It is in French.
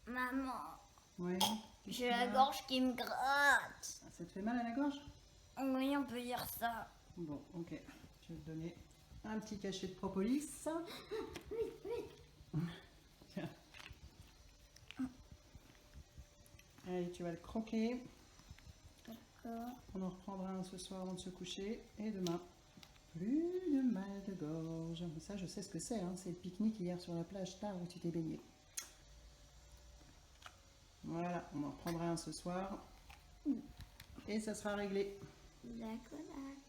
Maman, Ouais. j'ai la gorge qui me gratte. Ça te fait mal à la gorge? Oui, on peut dire ça. Bon, ok. Je vais te donner un petit cachet de propolis. Tiens. Allez, tu vas le croquer. D'accord. On en reprendra un ce soir avant de se coucher. Et demain, plus de mal de gorge. Ça, je sais ce que c'est. Hein. C'est le pique-nique hier sur la plage tard où tu t'es baigné. Voilà, on en reprendra un ce soir. Et ça sera réglé. D'accord.